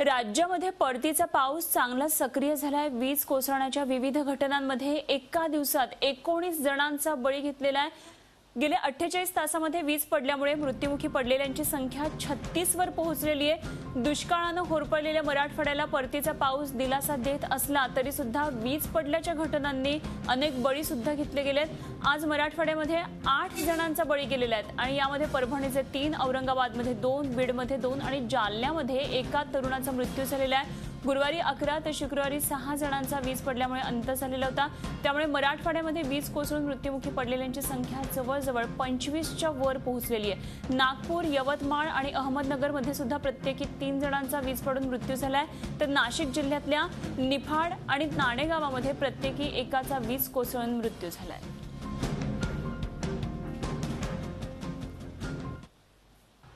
राज्यामध्ये परतीचा पाऊस चांगला सक्रिय झालाय। वीज कोसळण्याच्या विविध घटनांमध्ये एका दिवसात 19 जणांचा बळी घेतलेला आहे। गेल्या 48 तासांमध्ये वीज पडल्यामुळे मृत्युमुखी पडलेल्यांची संख्या 36 वर पोहोचलेली आहे। दुष्काळाने होरपळलेल्या मराठवाड्याला परतीचा पाऊस दिलासा देत असला तरी सुद्धा वीज पडल्याच्या घटनांनी अनेक बळी सुद्धा घेतले गेलेत। आज मराठवाड्यामध्ये 8 जणांचा बळी गेलेला आहे आणि यामध्ये परभणीचे 3, औरंगाबादमध्ये 2, बीडमध्ये 2 आणि जालन्यामध्ये एका तरुणाचा मृत्यू झालेला आहे। गुरुवारी 11 तर शुक्रवारी 6 जणांचा वीज पडल्यामुळे अंत झालेला होता। त्यामुळे मराठवाड्यामध्ये वीज कोसळून मृत्युमुखी पडलेल्यांची संख्या जवळजवळ 25च्या वर पोहोचलेली आहे। नागपूर, यवतमाळ आणि अहमदनगरमध्ये सुद्धा प्रत्येकी 3 जणांचा वीज पडून मृत्यू झालाय, तर नाशिक जिल्ह्यातल्या निफाड आणि नाणेगावामध्ये प्रत्येकी एकाचा वीज कोसळून मृत्यू झालाय।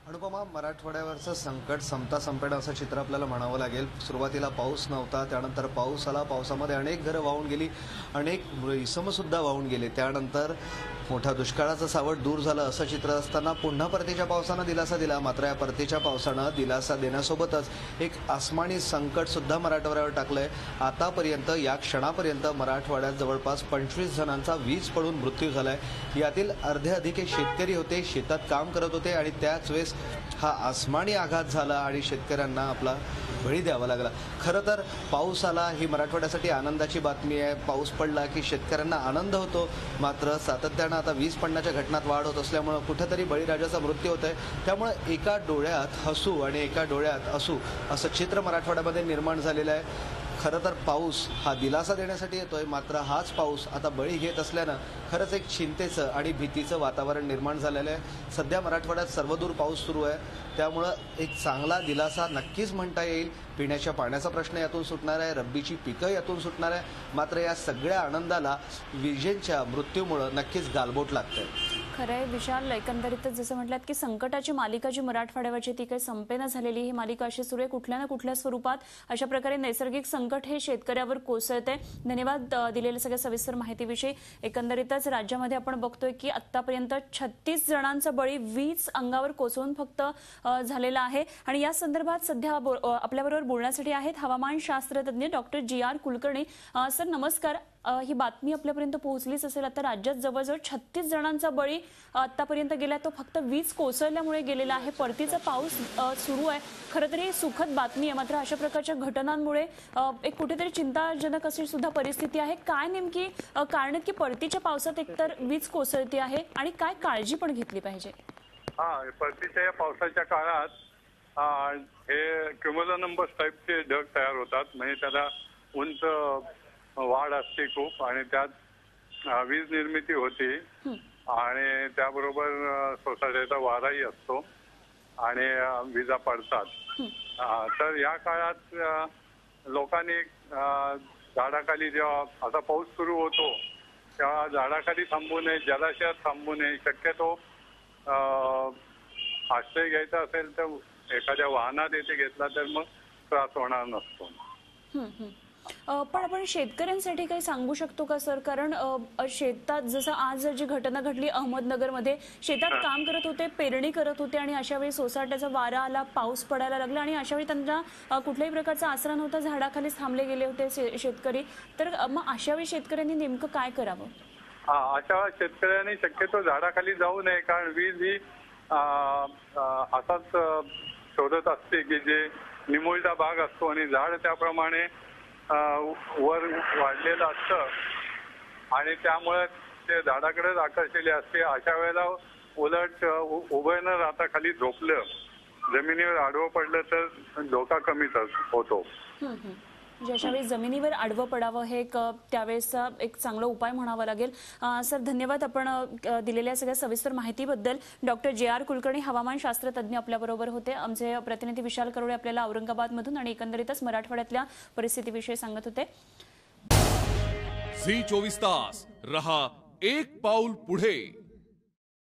अनुपमा, मराठवाड्यावरचं संकट संपेना असं चित्र आपल्याला म्हणावं लागेल। सुरुवातीला पाऊस नव्हता, त्यानंतर पाऊस आला, पावसामध्ये अनेक घरं वाहून गेली, अनेक इसम सुद्धा वाहून गेले। त्यानंतर मोठा दुष्काळाचं सावट दूर झालं असं चित्र असताना पुन्हा परतीच्या पावसानं दिलासा दिला। मात्र या परतीच्या पावसानं दिलासा देण्यासोबतच एक आसमानी संकट सुद्धा मराठवाड्यावर टाकलंय। आतापर्यंत या क्षणापर्यंत मराठवाड्यात जवळपास 25 जणांचा वीज पडून मृत्यू झालाय। यातील अर्धे अधिक शेतकरी होते, शेतात काम करत होते आणि त्याच वेळेस हा आसमानी आघात झाला आणि शेतकऱ्यांना आपला बळी द्यावा लागला। खरं तर पाऊस आला ही मराठवाड्यासाठी आनंदाची बातमी आहे। पाऊस पडला की शेतकऱ्यांना आनंद होतो, मात्र सातत्यानं आता वीज पडण्याच्या घटनात वाढ होत असल्यामुळे कुठेतरी बळीराजाचा मृत्यू होत आहे। त्यामुळे एका डोळ्यात हसू आणि एका डोळ्यात असू असं चित्र मराठवाड्यामध्ये निर्माण झालेलं आहे। खरं तर पाऊस हा दिलासा देण्यासाठी येतोय, मात्र हाच पाऊस आता बळी घेत असल्यानं खरंच एक चिंतेचं आणि भीतीचं वातावरण निर्माण झालेलं आहे। सध्या मराठवाड्यात सर्वदूर पाऊस सुरू आहे, त्यामुळं एक चांगला दिलासा नक्कीच म्हणता येईल। पिण्याच्या पाण्याचा प्रश्न यातून सुटणार आहे, रब्बीची पिकं यातून सुटणार आहे, मात्र या सगळ्या आनंदाला विजेंच्या मृत्यूमुळे नक्कीच गालबोट लागतंय। खरंय विशाल, एकंदरीतच जसं म्हटलात की संकटाची मालिका जी मराठवाड्यावरची ती काही संपेना झालेली ही मालिका अशी सुरू आहे। कुठल्या ना कुठल्या स्वरूपात अशा प्रकारे नैसर्गिक संकट हे शेतकऱ्यावर कोसळते। धन्यवाद दिलेल्या सगळ्या सविस्तर माहितीविषयी। एकंदरीतच राज्यामध्ये आपण बघतोय की आतापर्यंत 36 जणांचा बळी वीज अंगावर कोसळून फक्त झालेला आहे आणि या संदर्भात सध्या आपल्याबरोबर बोलण्यासाठी आहेत हवामानशास्त्रज्ञ डॉक्टर जी.आर. कुलकर्णी। सर नमस्कार। ही बातमी आपल्यापर्यंत पोहोचलीच असेल, आता राज्यात जवळजवळ 36 जणांचा बळी आतापर्यंत गेला, तो फक्त वीज कोसळल्यामुळे गेलेला आहे। परतीचा पाऊस सुरू आहे, खरं तर ही सुखद बातमी आहे, मात्र अशा प्रकारच्या घटनांमुळे एक कुठेतरी चिंताजनक अशी सुद्धा परिस्थिती आहे। काय नेमकी कारण की परतीच्या पावसात एकतर वीज कोसळते आहे आणि काय काळजी पण घेतली पाहिजे? परतीच्या या पावसाच्या काळात हे क्युम्युलोनिंबस टाईपचे ढग तयार होतात, म्हणजे त्याला उंच वाढ असते खूप आणि त्यात वीज निर्मिती होते आणि त्याबरोबर सोसाट्याचा वाराही असतो आणि विजा पडतात। तर या काळात लोकांनी झाडाखाली जेव्हा असा पाऊस सुरू होतो तेव्हा झाडाखाली थांबू नये, जलाशयात थांबू नये। शक्यतो आश्रय घ्यायचा असेल तर एखाद्या वाहनात येथे घेतला तर मग त्रास होणार नसतो। पण आपण शेतकऱ्यांसाठी काही सांगू शकतो का सर? कारण शेतात जसं आज जी घटना घडली अहमदनगरमध्ये, शेतात काम करत होते, पेरणी करत होते आणि अशा वेळी सोसाट्याचा वारा आला, पाऊस पडायला लागला आणि अशा वेळी त्यांना कुठल्याही प्रकारचा आसरा नव्हता, झाडाखालीच थांबले गेले होते शेतकरी। तर मग अशा वेळी शेतकऱ्यांनी नेमकं काय करावं? अशा शेतकऱ्यांनी शक्यतो झाडाखाली जाऊ नये, कारण वीज ही असाच शोधत असते की जे निमुळता भाग असतो आणि झाड त्याप्रमाणे वर वाढलेलं असतं आणि त्यामुळे ते झाडाकडेच आकर्षिले असते। अशा वेळेला उलट उभं न राहता खाली झोपलं, जमिनीवर आडवं पडलं तर धोका कमीच होतो। ज्याच्या वेळी जमिनीवर आडवं पडावं हे त्यावेळेसचा एक चांगला उपाय म्हणावा लागेल। सर धन्यवाद आपण दिलेल्या सगळ्या सविस्तर माहितीबद्दल। Doctor G.R.. कुलकर्णी हवामानशास्त्रज्ञ आपल्याबरोबर होते। आमचे प्रतिनिधी विशाल करोडे आपल्याला औरंगाबादमधून आणि एकंदरीतच मराठवाड्यातल्या परिस्थितीविषयी सांगत होते। झी 24 तास रहा एक पाऊल पुढे।